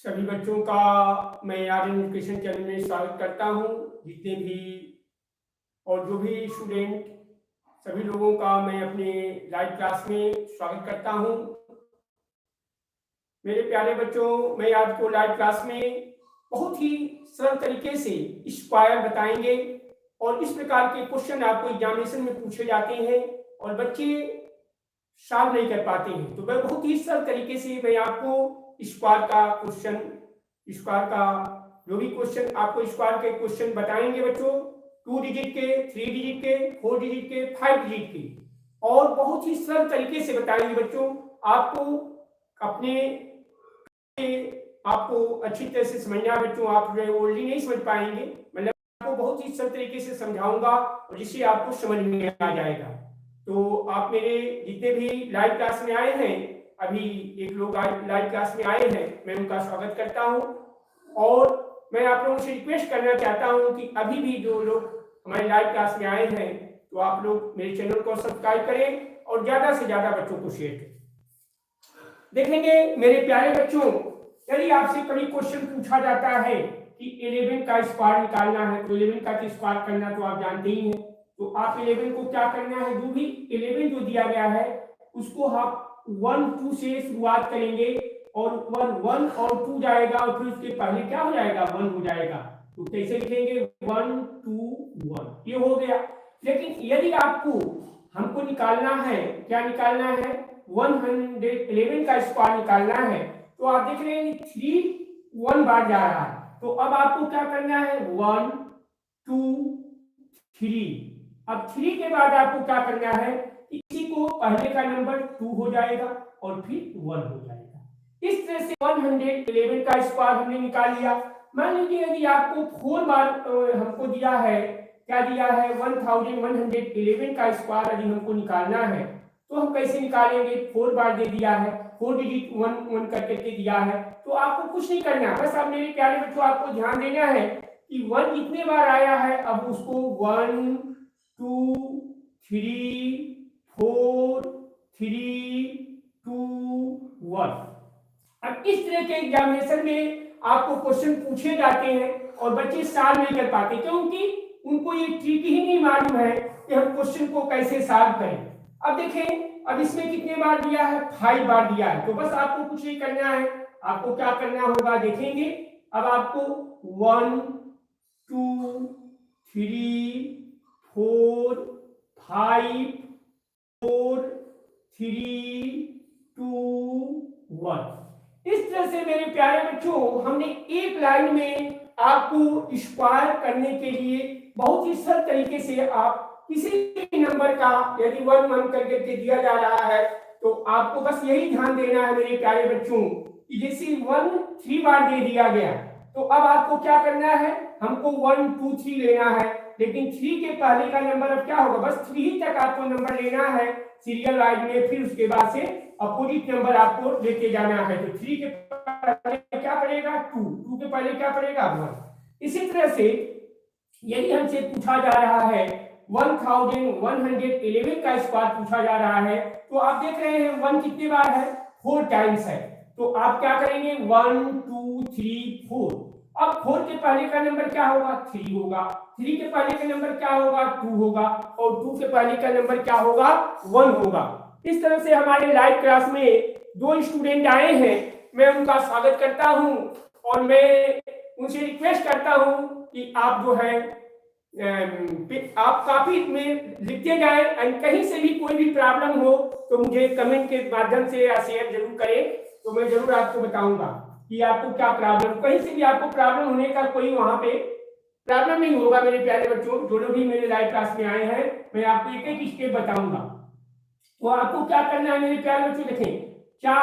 सभी बच्चों का मैं आर्यन एजुकेशन चैनल में स्वागत करता हूं। जितने भी और जो भी स्टूडेंट, सभी लोगों का मैं अपने लाइव क्लास में स्वागत करता हूं। मेरे प्यारे बच्चों, मैं आपको लाइव क्लास में बहुत ही सरल तरीके से स्क्वायर बताएंगे और इस प्रकार के क्वेश्चन आपको एग्जामिनेशन में पूछे जाते हैं और बच्चे सॉल्व नहीं कर पाते हैं। तो मैं बहुत ही सरल तरीके से मैं आपको स्क्वायर का क्वेश्चन, स्क्वायर का जो भी क्वेश्चन आपको स्क्वायर के क्वेश्चन बताएंगे बच्चों, 2 डिजिट के, 3 डिजिट के, 4 डिजिट के, 5 डिजिट के, और बहुत ही सरल तरीके से बताएंगे बच्चों। आपको अपने आपको अच्छी तरह से समझना है बच्चों। आप ओनली नहीं समझ पाएंगे, मतलब आपको बहुत ही सरल तरीके से समझाऊंगा और जिससे आपको समझ में आ जाएगा। तो आप मेरे जितने भी लाइव क्लास में आए हैं, अभी एक लोग लाइव क्लास में आए हैं, मैं उनका स्वागत करता हूं और मैं आप लोगों से रिक्वेस्ट करना चाहता हूं कि अभी भी जो लोग हमारे लाइव क्लास में आए हैं, तो आप लोग मेरे चैनल को सब्सक्राइब करें और ज्यादा से ज्यादा बच्चों को शेयर करें। देखेंगे मेरे प्यारे बच्चों, यदि आपसे कभी क्वेश्चन पूछा जाता है कि 11 का स्क्वायर निकालना है, तो 11 का स्क्वायर करना तो आप जानते ही हैं। तो आप 11 को क्या करना है, जो भी 11 जो दिया गया है उसको आप 1 2 से शुरुआत करेंगे और 1 और 2 जाएगा और फिर उसके पहले क्या हो जाएगा, 1 हो जाएगा। तो कैसे लिखेंगे, 1 2 1, ये हो गया। लेकिन यदि आपको हमको निकालना है, क्या निकालना है, 111 का स्क्वायर निकालना है, तो आप देख रहे हैं 3 1 बार जा रहा है। तो अब आपको क्या करना है, 1 2 3। अब 3 के बाद आपको क्या करना है, इसी को पहले का नंबर 2 हो जाएगा और फिर 1 हो जाएगा। इस तरह से 111 का स्क्वायर हमने निकाल लिया। मान लीजिए यदि आपको 4 बार हमको दिया है, क्या दिया है, 1111 का स्क्वायर यदि हमको निकालना है, तो हम कैसे निकालेंगे, 4 बार दे दिया है, 4 डिजिट 1 1 करके दिया है। तो आपको कुछ नहीं करना, बस आप मेरे प्यारे बच्चों आपको ध्यान देना है कि 1 जितने बार आया है, अब उसको 1 2 3 4 3 2 1। अब इस तरह के एग्जामिनेशन में आपको क्वेश्चन पूछे जाते हैं और बच्चे सॉल्व नहीं कर पाते, क्योंकि उनको ये ट्रिक ही नहीं मालूम है कि हम क्वेश्चन को कैसे सॉल्व करें। अब देखें, अब इसमें कितने बार दिया है, 5 बार दिया है। तो बस आपको कुछ नहीं करना है, आपको क्या करना होगा, देखेंगे अब आपको 1 2 3 4 5 4 3 2 1। इस तरह से मेरे प्यारे बच्चों हमने एक लाइन में आपको स्क्वायर करने के लिए बहुत ही सरल तरीके से, आप किसी भी नंबर का यदि 1 1 करके दिया जा रहा है, तो आपको बस यही ध्यान देना है मेरे प्यारे बच्चों कि जैसे 1 3 बार दे दिया गया, तो अब आपको क्या करना है, हमको 1 2 3 लेना है, लेकिन 3 के पहले का नंबर अब क्या होगा, बस 3 तक आपको नंबर लेना है सीरियल वाइज में, फिर उसके बाद से अपोजिट नंबर आपको लेके जाना है। तो 3 के पहले क्या पड़ेगा, 2 2 के पहले क्या पड़ेगा, 1। इसी तरह से यदि हमसे पूछा जा रहा है 1111 का स्क्वायर पूछा जा रहा है, तो आप देख रहे हैं 1 कितने बार है, 4 टाइम्स है। तो आप क्या करेंगे, 1 2 3 4। अब 4 के पहले का नंबर क्या होगा, 3 होगा, 3 के पहले का नंबर क्या होगा, 2 होगा, और 2 के पहले का नंबर क्या होगा, 1 होगा। इस तरह से हमारे लाइव क्लास में 2 स्टूडेंट आए हैं, मैं उनका स्वागत करता हूं और मैं उनसे रिक्वेस्ट करता हूं कि आप जो है आप काफी में लिखते जाएं, और कहीं से भी कोई भी प्रॉब्लम हो तो मुझे कमेंट के माध्यम से या शेयर जरूर करें, तो मैं जरूर आपको बताऊंगा कि आपको क्या प्रॉब्लम, कहीं से भी आपको प्रॉब्लम होने का कोई वहां पे प्रॉब्लम नहीं होगा। मेरे प्यारे बच्चों, जो लोग भी मेरे लाइव क्लास में आए हैं, मैं आपको एक एक स्टेप बताऊंगा। तो आपको क्या करना है मेरे प्यारे बच्चों, देखें क्या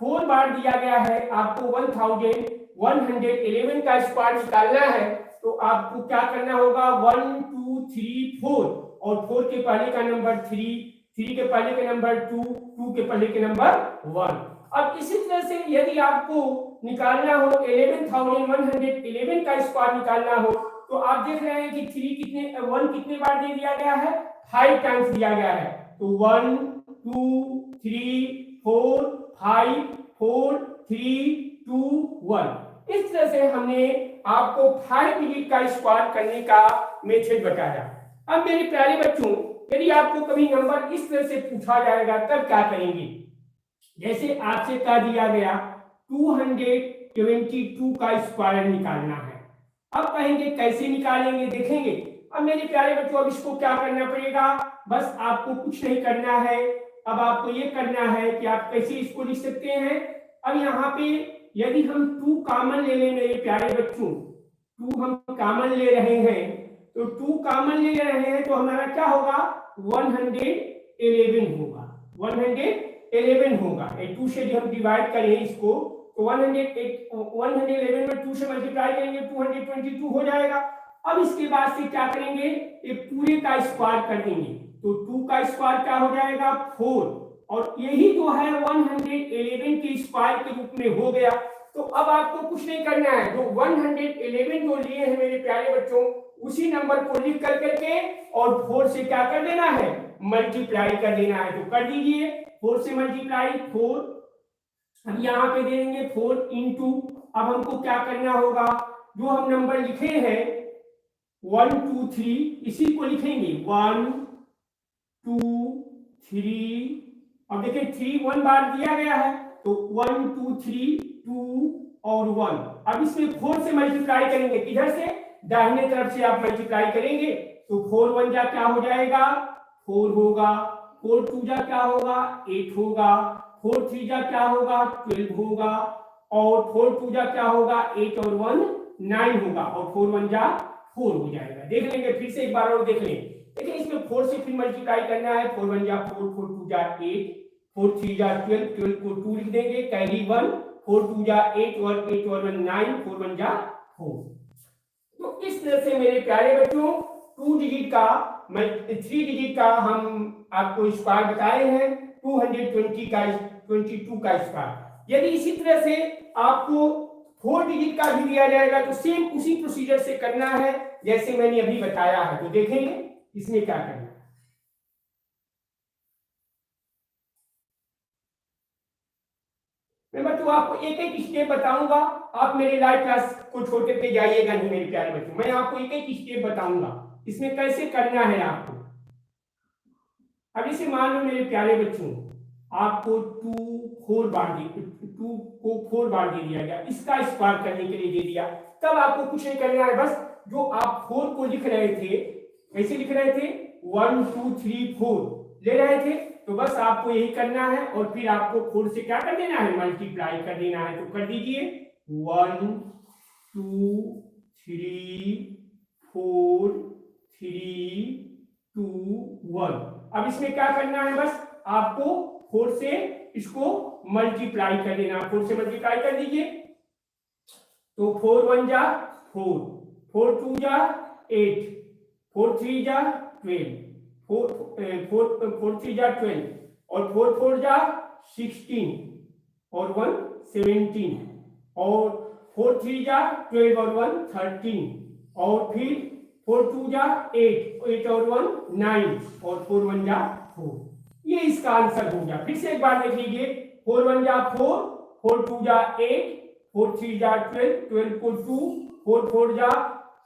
4 बार दिया गया है, आपको 1111 का स्क्वायर निकालना है, तो आपको क्या करना होगा, 1 2 3 4, और 4 के पहले का नंबर 3, 3 के पहले के नंबर 2, 2 के पहले के नंबर 1। अब इसी तरह से यदि आपको निकालना हो 1111 का स्क्वायर निकालना हो, तो आप देख रहे हैं कि 1 कितने बार दे दिया गया है, 5 टाइम्स दिया गया है। तो 1 2 3 4 5 4 3 2 1। इस तरह से हमने आपको 5 डिजिट का स्क्वायर करने का मेथड बताया। अब मेरे प्यारे बच्चों, यदि आपको कभी नंबर इस तरह से पूछा जाएगा तब क्या करेंगे? जैसे आपसे कह दिया गया 222 का स्क्वायर निकालना है। अब कहेंगे कैसे निकालेंगे, देखेंगे। अब मेरे प्यारे बच्चों, अब इसको क्या करना पड़ेगा? बस आपको कुछ नहीं करना है। अब आपको ये करना है कि आप कैसे इसको लिख सकते हैं। अब यहाँ पे यदि हम 2 कॉमन ले लें मेरे प्यारे बच्चों, 2 हम कॉमन ले रहे हैं, तो 2 कॉमन ले रहे हैं तो हमारा क्या होगा? 111 होगा। 111 होगा। 2 से हम डिवाइड करें इसको तो 111 में 2 से मल्टीप्लाई करेंगे 222 हो जाएगा। अब इसके बाद से क्या करेंगे? ये पूरे का स्क्वायर कर देंगे तो 2 का स्क्वायर क्या हो जाएगा? 4। और यही जो है 111 के स्क्वायर के रूप में हो गया। तो अब आपको कुछ नहीं करना है, जो 111 जो लिए हैं मेरे प्यारे बच्चों, उसी नंबर को लिख कर करके और 4 से क्या कर देना है? मल्टीप्लाई कर देना है। तो कर दीजिए, 4 से मल्टीप्लाई 4। अब यहाँ पे दे देंगे 4 इंटू, अब हमको क्या करना होगा? जो हम नंबर लिखे हैं 1 2 3, इसी को लिखेंगे 1 2 3। अब देखिए 3 1 बार दिया गया है तो 1 2 3 2 और 1। अब इसमें 4 से मल्टीप्लाई करेंगे, किधर से? दाहिने तरफ से आप मल्टीप्लाई करेंगे तो 4 1 जा क्या हो जाएगा? 4 होगा। 4 2 जा क्या होगा? 8 होगा। 4 3 जा क्या होगा? 12 होगा। और 4 2 जा क्या होगा? 8 और 1 9 होगा। और 4 1 जा 4 हो जाएगा। देख लेंगे फिर से एक बार और देख लें। देखिए इसमें 4 से फिर मल्टीप्लाई करना है। 4 1 जा 4, 4 2 जा 8, 4 3 जा 12, 12 को 2 लिख देंगे, कैरी 1, 4 2 जा 8 और 8 और 1 9, 4 1 जा 4। तो इस तरह से मेरे प्यारे बच्चों 2 डिजिट का 3 डिजिट का हम आपको स्क्वायर बताए हैं, 222 का स्क्वायर। यदि इसी तरह से आपको 4 डिजिट का भी दिया जाएगा तो सेम उसी प्रोसीजर से करना है जैसे मैंने अभी बताया है। तो देखेंगे इसमें क्या करना है। मैं बच्चों आपको एक एक स्टेप बताऊंगा। आप मेरे लाइव क्लास को छोड़ के जाइएगा नहीं मेरे प्यारे बच्चों, मैं आपको एक एक स्टेप बताऊंगा इसमें कैसे करना है आपको। अब इसे मान लो मेरे प्यारे बच्चों, आपको 2 4 बार 2 को 4 बार दे दिया गया, इसका स्क्वायर करने के लिए दे दिया। तब आपको कुछ नहीं करना है, बस जो आप 4 को लिख रहे थे, कैसे लिख रहे थे? 1 2 3 4 ले रहे थे, तो बस आपको यही करना है और फिर आपको 4 से क्या कर देना है? मल्टीप्लाई कर देना है। तो कर दीजिए 1 2 3 4 3 2 1। अब इसमें क्या करना है? बस आपको 4 से इसको मल्टीप्लाई कर देना। 4 से मल्टीप्लाई कर दीजिए तो 4 1 जा 4, 4 2 जा 8, 4 3 जा 12, 4 3 जा 12 और 4 4 जा 16 और 1 17 और 4 3 जा 12 और 1 13 और फिर 4 2 जा 8, 8 और 1 9 और 4 1 जा 4। ये इसका आंसर हो गया। फिर से एक बार देख लीजिए, 4 1 जा 4, 4 2 जा 8, 4 3 जा 12, 12 को 2, 4 4 जा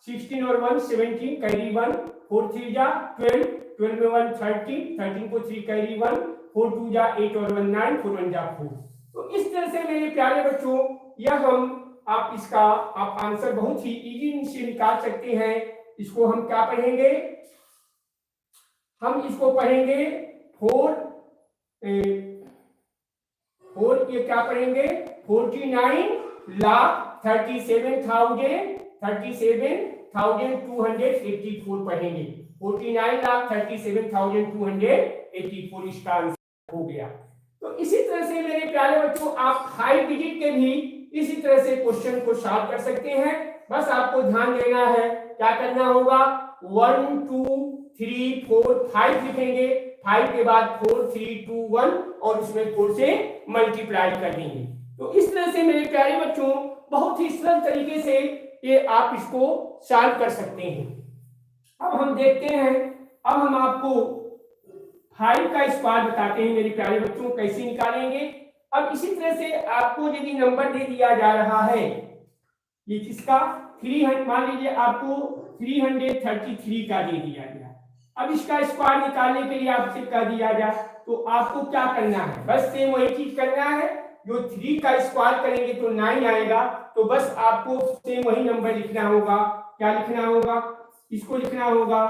16 और 1 17, कैरी 1, 4 3 जा 12, 12 में 1 13, 13 को 3 कैरी 1, 4 2 जा 8 और 1 9, 4 1 जा 4। तो इस तरह से मेरे प्यारे बच्चों यह आप इसका आप आंसर बहुत ही इजी से निकाल सकते हैं। इसको हम क्या पढ़ेंगे? हम इसको पढ़ेंगे 4 ये क्या पढ़ेंगे? 49,37,284 पढ़ेंगे। 49,37,284 इसका आंसर हो गया। तो इसी तरह से मेरे प्यारे बच्चों आप 5 डिजिट के भी इसी तरह से क्वेश्चन को सॉल्व कर सकते हैं। बस आपको ध्यान देना है, क्या करना होगा? 1 2 3 4 5 लिखेंगे, 5 के बाद 4 3 2 1 और उसमें 4 से मल्टीप्लाई कर देंगे। तो इस तरह से मेरे प्यारे बच्चों बहुत ही सरल तरीके से ये आप इसको सॉल्व कर सकते हैं। अब हम देखते हैं, अब हम आपको 5 का स्क्वायर बताते हैं मेरे प्यारे बच्चों, कैसे निकालेंगे। अब इसी तरह से आपको यदि नंबर दे दिया जा रहा है ये किसका 300, मान लीजिए आपको 333 का दे दिया गया। अब इसका स्क्वायर निकालने के लिए आपसे कह दिया जाए तो आपको क्या करना है, बस सेम वही चीज करना है। जो 3 का स्क्वायर करेंगे तो 9 आएगा, तो बस आपको सेम वही नंबर लिखना होगा। क्या लिखना होगा, इसको लिखना होगा।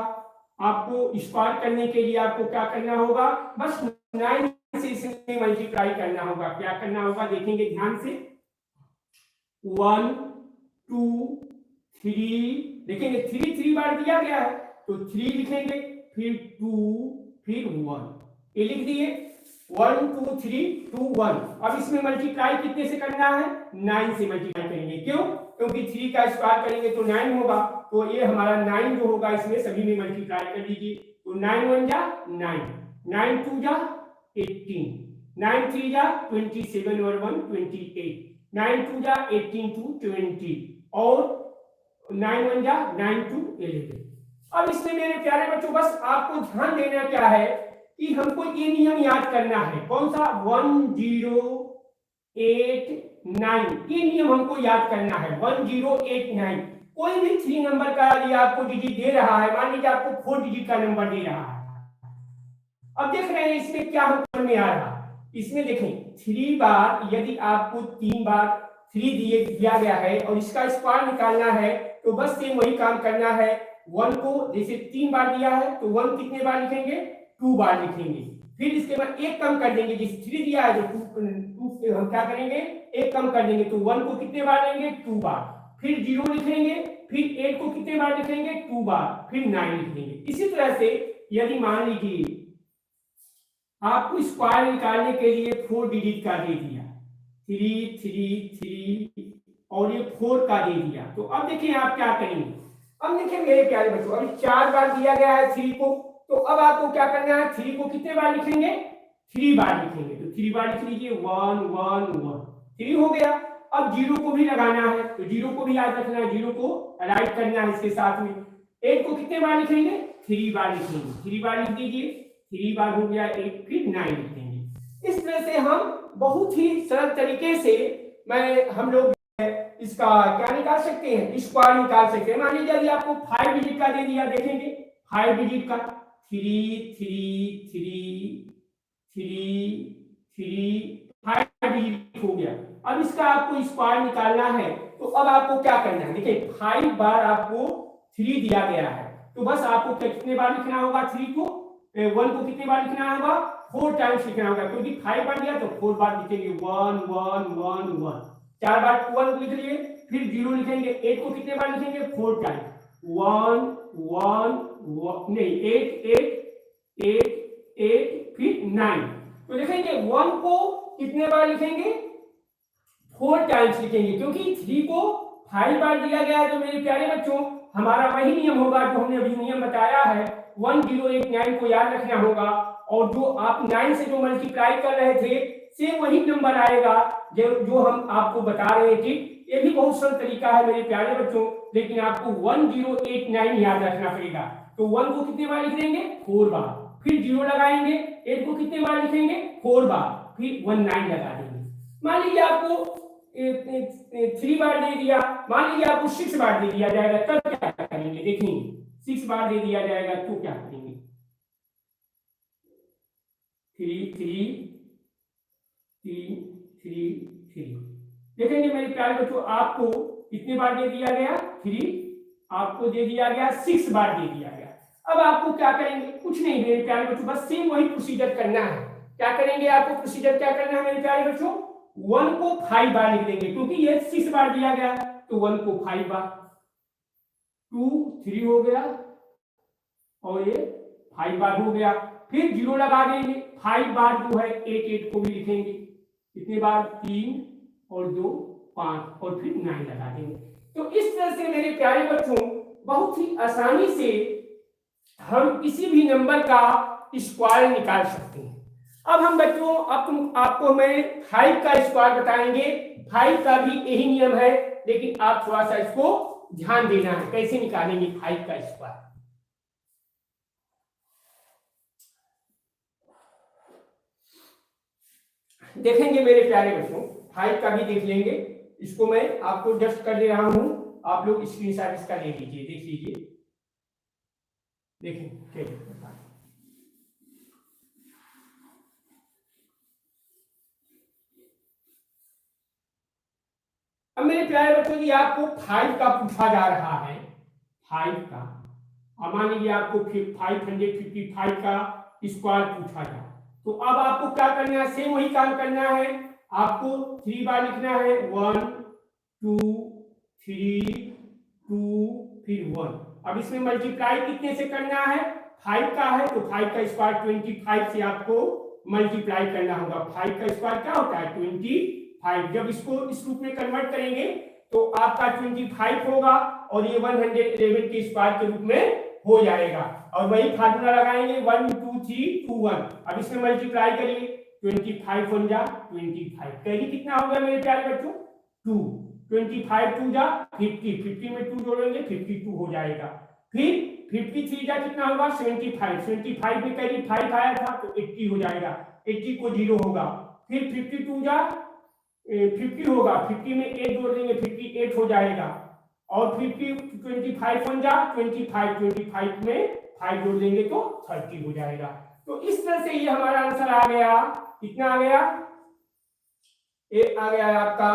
आपको स्क्वायर करने के लिए आपको क्या करना होगा, बस 9 से इसमें मल्टीप्लाई करना होगा। क्या करना होगा देखेंगे ध्यान से, 1 2 3, देखेंगे 3 बार दिया गया है तो 3 लिखेंगे, फिर 2, फिर 1, ये लिख दिए 1 2 3 2 1। अब इसमें मल्टीप्लाई कितने से करना है, 9 से मल्टीप्लाई करेंगे। क्यों, क्योंकि 3 का स्क्वायर करेंगे तो 9 होगा, तो ये हमारा 9 जो होगा इसमें सभी में मल्टीप्लाई कर दीजिए। तो 9 1 जा 9, 9 2 जा 18, 9 3 जा 27 और 1 28, 9 2 जा 18 2 20 और 9 1 जा 9 2 11। अब इसमें मेरे प्यारे बच्चों बस आपको ध्यान देना क्या है कि हमको ये नियम याद करना है। कौन सा, 1089, ये नियम हमको याद करना है 1089। कोई भी 3 नंबर का यदि आपको डिजिट दे रहा है, मान लीजिए आपको 4 डिजिट का नंबर दे रहा है, अब देख रहे हैं इसमें क्या हमको में आ रहा, इसमें देखें 3 बार यदि आपको 3 बार 3 दिया गया है और इसका स्क्वायर निकालना है तो बस सेम वही काम करना है। 1 को जैसे 3 बार दिया है तो 1 कितने बार लिखेंगे, 2 बार लिखेंगे। फिर इसके बाद एक कम कर देंगे, जैसे 3 दिया है तो 2 हम क्या करेंगे, एक कम कर देंगे तो 1 को कितने बार लेंगे, 2 बार। फिर 0 लिखेंगे, फिर 8 को कितने बार लिखेंगे, 2 बार, फिर 9 लिखेंगे। इसी तरह से यदि मान लीजिए आपको स्क्वायर निकालने के लिए 4 डिजिट का दे दिया, 3 3 3 और ये 4 का दे दिया, तो अब देखिए आप क्या करेंगे। अब देखिए मेरे प्यारे बच्चों, अभी 4 बार दिया गया है 3 को, तो अब आपको क्या करना है, 3 को कितने बार लिखेंगे, 3 बार लिखेंगे। तो 3 बार लिख लीजिए, 1 1 1, 3 हो गया। अब 0 को भी लगाना है तो 0 को भी याद रखना है, 0 को राइट करना है इसके साथ में। 8 को कितने बार लिखेंगे, 3 बार लिखेंगे, 3 बार लिख दीजिए, 3 बार हो गया 8, फिर 9 लिखेंगे। इस तरह से हम बहुत ही सरल तरीके से हम लोग इसका क्या निकाल सकते हैं, स्क्वायर निकाल सकते हैं। मान लीजिए यदि आपको 5 डिजिट का दे दिया, देखेंगे 5 डिजिट का 3 3 3 3 3, 5 डिजिट हो गया। अब इसका आपको स्क्वायर निकालना है तो अब आपको क्या करना है, देखिए 5 बार आपको 3 दिया गया है तो बस आपको कितने बार लिखना होगा, 3 को 1 को कितने बार लिखना होगा, 4 टाइम्स लिखना होगा, क्योंकि 5 बार दिया तो 4 बार लिखेंगे, 1 1 1 1, 4 बार 1 लिख लिए, फिर 0 लिखेंगे, 8 को कितने बार लिखेंगे, 4 टाइम्स, 1 1 नहीं 8 8 8 8, फिर 9। तो लिखेंगे 1 को कितने बार लिखेंगे, 4 टाइम्स लिखेंगे, क्योंकि 3 को 5 बार दिया गया है। तो मेरे प्यारे बच्चों हमारा वही नियम होगा जो हमने अभी नियम बताया है, 1089 को याद रखना होगा, और जो आप 9 से जो मल्टीप्लाई कर रहे थे सेम वही नंबर आएगा जो हम आपको बता रहे थे। ये भी बहुत सरल तरीका है मेरे प्यारे बच्चों, लेकिन आपको 1089 याद रखना पड़ेगा। तो 1 को कितने बार लिख देंगे, 4 बार, फिर 0 लगाएंगे, 8 को कितने बार लिखेंगे, 4 बार, फिर 19 लगा देंगे। मान लीजिए आपको 3 बार दे दिया, मान लीजिए आपको 6 बार दे दिया जाएगा, तब क्या करेंगे, देखेंगे 6 बार दे दिया जाएगा तो क्या करेंगे, 3 3 3 3 3, देखेंगे मेरे प्यारे बच्चों आपको कितने बार दे दिया गया, 3, आपको दे दिया गया 6 बार दे दिया गया। अब आपको क्या करेंगे, कुछ नहीं मेरे प्यारे बच्चों, बस सेम वही प्रोसीजर करना है। क्या करेंगे, आपको प्रोसीजर क्या करना है मेरे प्यारे बच्चों, 1 को 5 बार लिख देंगे, क्योंकि ये 6 बार दिया गया तो 1 को 5 बार, 2 3 हो गया और ये 5 बार हो गया, फिर 0 लगा देंगे, 5 बार जो है 8 8 को भी लिखेंगे, कितने बार, 3 और 2 5, और फिर 9 लगा देंगे। तो इस तरह से मेरे प्यारे बच्चों बहुत ही आसानी से हम किसी भी नंबर का स्क्वायर निकाल सकते हैं। अब हम बच्चों आपको मैं 5 का स्क्वायर बताएंगे। 5 का भी यही नियम है, लेकिन आप थोड़ा सा इसको ध्यान देना है कैसे निकालेंगे 5 का स्क्वायर। देखेंगे मेरे प्यारे बच्चों, 5 का भी देख लेंगे इसको मैं आपको जस्ट कर दे रहा हूँ, आप लोग स्क्रीनशॉट इसका ले लीजिए, देख लीजिए, देखें ठीक। अब मेरे प्यारे बच्चों जी आपको 5 का पूछा जा रहा है, 5 का, अब मान लीजिए आपको 555 का स्क्वायर पूछा जाए, तो अब आपको क्या करना है, सेम वही काम करना है, आपको 3 बार लिखना है, 1 2 3 2 फिर 1। अब इसमें मल्टीप्लाई कितने से करना है, 5 का है तो 5 का स्क्वायर 25 से आपको मल्टीप्लाई करना होगा। 5 का स्क्वायर क्या होता है, 25। जब इसको इस रूप में कन्वर्ट करेंगे तो आपका 25 होगा और ये 111 के स्क्वायर के रूप में हो जाएगा, और वही फार्मूला लगाएंगे 1 2 3 2 1। अब इसमें मल्टीप्लाई करिए, 25 1 जा 25, कैरी कितना हो गया मेरे प्यारे बच्चों, 2, 25 2 जा 50, 50 में 2 जोड़ेंगे 52 हो जाएगा। फिर 53 जा कितना होगा, 75, 75 में कैरी 5 आया था तो 80 हो जाएगा, 80 को 0 होगा। फिर 52 जा 50 होगा, 50 में 8 जोड़ देंगे 58 हो जाएगा, और 25 1 जा 25, 25 में 5 जोड़ देंगे तो 30 हो जाएगा। तो इस तरह से ये हमारा आंसर आ गया, कितना आ गया, एक आ गया आपका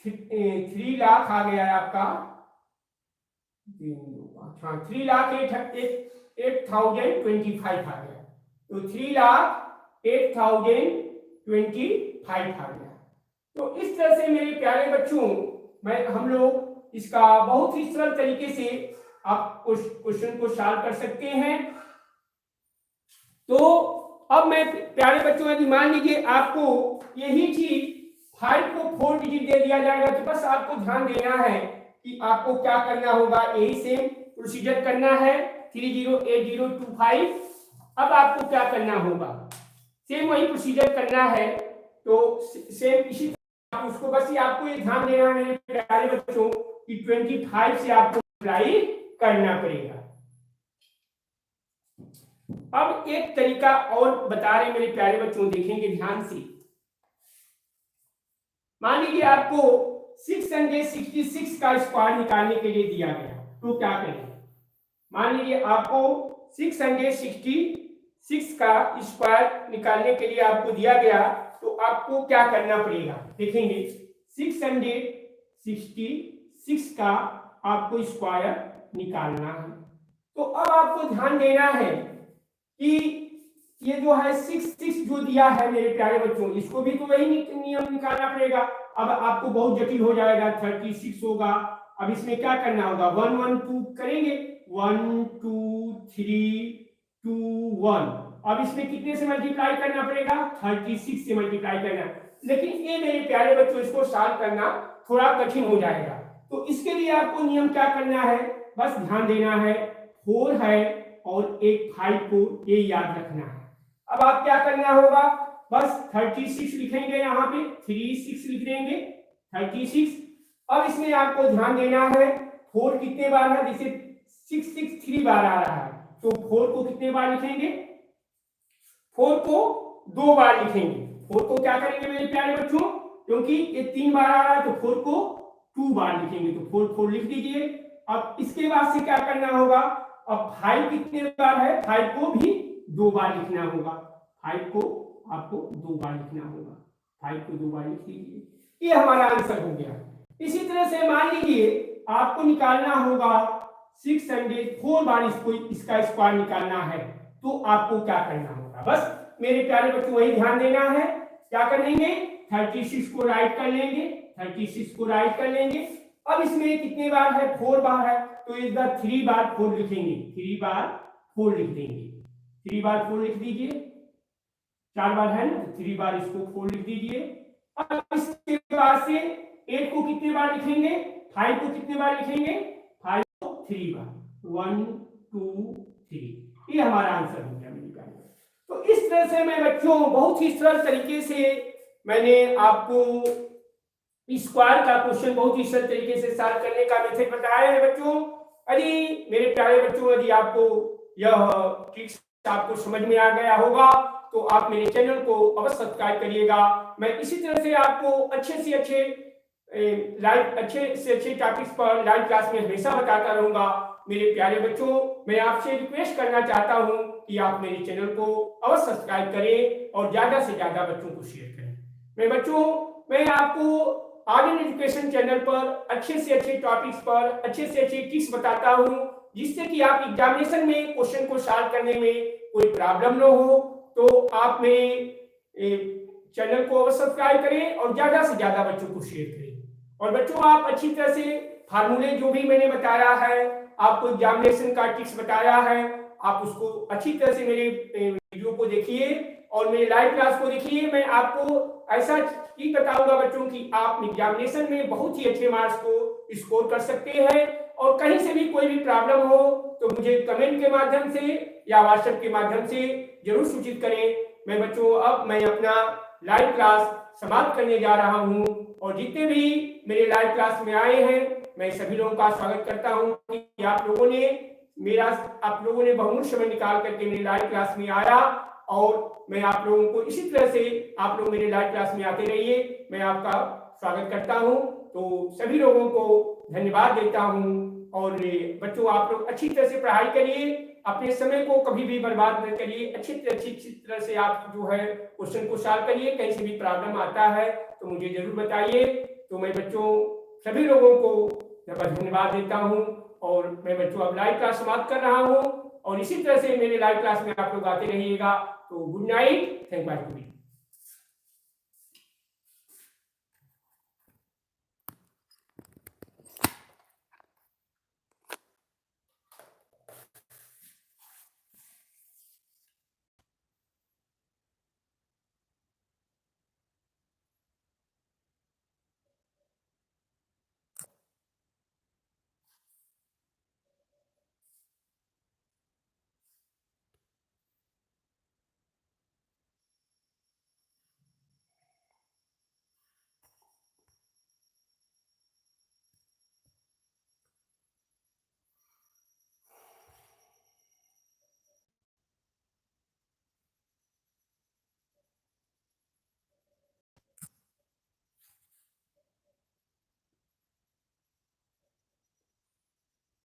3 लाख आ गया है आपका, 3,08,025 आ गया, तो 3,08,025 आ गया। तो इस तरह से मेरे प्यारे बच्चों हम लोग इसका बहुत ही सरल तरीके से आप उस क्वेश्चन को सॉल्व कर सकते हैं। तो अब मैं प्यारे बच्चों यदि मान लीजिए आपको यही चीज 5 को 4 डिजिट दे दिया जाएगा, तो बस आपको ध्यान देना है कि आपको क्या करना होगा, यही सेम प्रोसीजर करना है, 308025। अब आपको क्या करना होगा, सेम वही प्रोसीजर करना है, तो सेम इसी उसको बस ये आपको ये ध्यान देना है मेरे प्यारे बच्चों कि 25 से आपको मल्टीप्लाई करना पड़ेगा। अब एक तरीका और बता रहे मेरे प्यारे बच्चों, देखेंगे ध्यान से। मान लीजिए आपको 666 का स्क्वायर निकालने के लिए दिया गया, तो क्या करें, मान लीजिए आपको 666 का स्क्वायर निकालने के लिए आपको दिया गया, तो आपको क्या करना पड़ेगा, देखेंगे 666 का आपको स्क्वायर निकालना है। तो अब आपको ध्यान देना है कि ये जो है 66 जो दिया है मेरे प्यारे बच्चों, इसको भी तो वही नियम निकालना पड़ेगा। अब आपको बहुत जटिल हो जाएगा, 36 होगा। अब इसमें क्या करना होगा, 1 1 2 करेंगे, 1 2 3 2 1। अब इसमें कितने से मल्टीप्लाई करना पड़ेगा, 36 से मल्टीप्लाई करना। लेकिन ये मेरे प्यारे बच्चों इसको सॉल्व करना थोड़ा कठिन हो जाएगा, तो इसके लिए आपको नियम क्या करना है, बस ध्यान देना है, 4 है और एक 5 को ये याद रखना है। अब आप क्या करना होगा, बस 36 लिखेंगे, यहाँ पे 36 लिख देंगे 36। अब इसमें आपको ध्यान देना है 4 कितने बार है, जैसे 663 बार आ रहा है, तो 4 को कितने बार लिखेंगे, 4 को 2 बार लिखेंगे। 4 को क्या करेंगे मेरे प्यारे बच्चों, क्योंकि ये 3 बार आ रहा है तो 4 को 2 बार लिखेंगे, तो 4 4 लिख दीजिए। अब इसके बाद से क्या करना होगा, अब 5 कितने बार है, 5 को भी 2 बार लिखना होगा, 5 को आपको 2 बार लिखना होगा, 5 को 2 बार लिख दीजिए। ये हमारा आंसर हो गया। इसी तरह से मान लीजिए आपको निकालना होगा 604 बार इसका स्क्वायर निकालना है, तो आपको क्या करना होगा, बस मेरे प्यारे बच्चों वही ध्यान देना है, क्या कर लेंगे, 36 को राइट कर लेंगे, 36 को राइट कर लेंगे। अब इसमें कितने बार है, 4 बार है, तो इस बार 3 बार 4 लिखेंगे, 3 बार 4 लिख देंगे, 3 बार 4 लिख दीजिए, 4 बार है ना, 3 बार इसको 4 लिख दीजिए। अब इसके बाद से 8 को कितने बार लिखेंगे, 5 को कितने बार लिखेंगे, 5 को 3 बार, 1 2 3। ये हमारा आंसर हो गया मेरी बात। तो इस तरह से मैं बच्चों बहुत ही सरल तरीके से मैंने आपको स्क्वायर का क्वेश्चन बहुत ही सरल तरीके से सॉल्व करने का मेथड बताया है बच्चों। यदि मेरे प्यारे बच्चों, यदि आपको यह ट्रिक्स आपको समझ में आ गया होगा तो आप मेरे चैनल को अवश्य सब्सक्राइब करिएगा। मैं इसी तरह से आपको अच्छे से अच्छे टॉपिक्स पर लाइव क्लास में हमेशा बताता रहूंगा। मेरे प्यारे बच्चों, मैं आपसे रिक्वेस्ट करना चाहता हूं कि आप मेरे चैनल को अवश्य सब्सक्राइब करें और ज्यादा से ज्यादा बच्चों को शेयर करें। मैं आपको आर्यन एजुकेशन चैनल पर अच्छे से अच्छे टॉपिक्स पर अच्छे से अच्छे ट्रिक्स बताता हूं, जिससे कि आप एग्जामिनेशन में क्वेश्चन को सॉल्व करने में कोई प्रॉब्लम न हो। तो आप मेरे चैनल को अवश्य सब्सक्राइब करें और ज्यादा से ज्यादा बच्चों को शेयर करें। और बच्चों, आप अच्छी तरह से फार्मूले जो भी मैंने बताया है, आपको एग्जामिनेशन का ट्रिक्स बताया है, आप उसको अच्छी तरह से मेरे वीडियो को देखिए और मेरे लाइव क्लास को देखिए। मैं आपको ऐसा चीज बताऊंगा बच्चों कि आप एग्जामिनेशन में बहुत ही अच्छे मार्क्स को स्कोर कर सकते हैं। और कहीं से भी कोई भी प्रॉब्लम हो तो मुझे कमेंट के माध्यम से या व्हाट्सएप के माध्यम से जरूर सूचित करें। मैं बच्चों अब मैं अपना लाइव क्लास समाप्त करने जा रहा हूं और जितने भी मेरे लाइव क्लास में आए हैं मैं सभी लोगों का स्वागत करता हूं कि आप लोगों ने बहुमूल्य समय निकाल करके मेरे लाइव क्लास में आया। और मैं आप लोगों को इसी तरह से आप लोग मेरे लाइव क्लास में आते रहिए, मैं आपका स्वागत करता हूं। तो सभी लोगों को धन्यवाद देता हूं। और बच्चों, आप लोग अच्छी तरह से पढ़ाई करिए, अपने समय को कभी भी बर्बाद न करिए, अच्छी तरह से आप जो है क्वेश्चन को सॉल्व करिए। कहीं से भी प्रॉब्लम आता है तो मुझे जरूर बताइए। तो मैं बच्चों सभी लोगों को धन्यवाद देता हूं और मैं बच्चों अब लाइव क्लास समाप्त कर रहा हूं। और इसी तरह से मेरे लाइव क्लास में आप लोग आते रहिएगा। तो गुड नाइट, थैंक यू।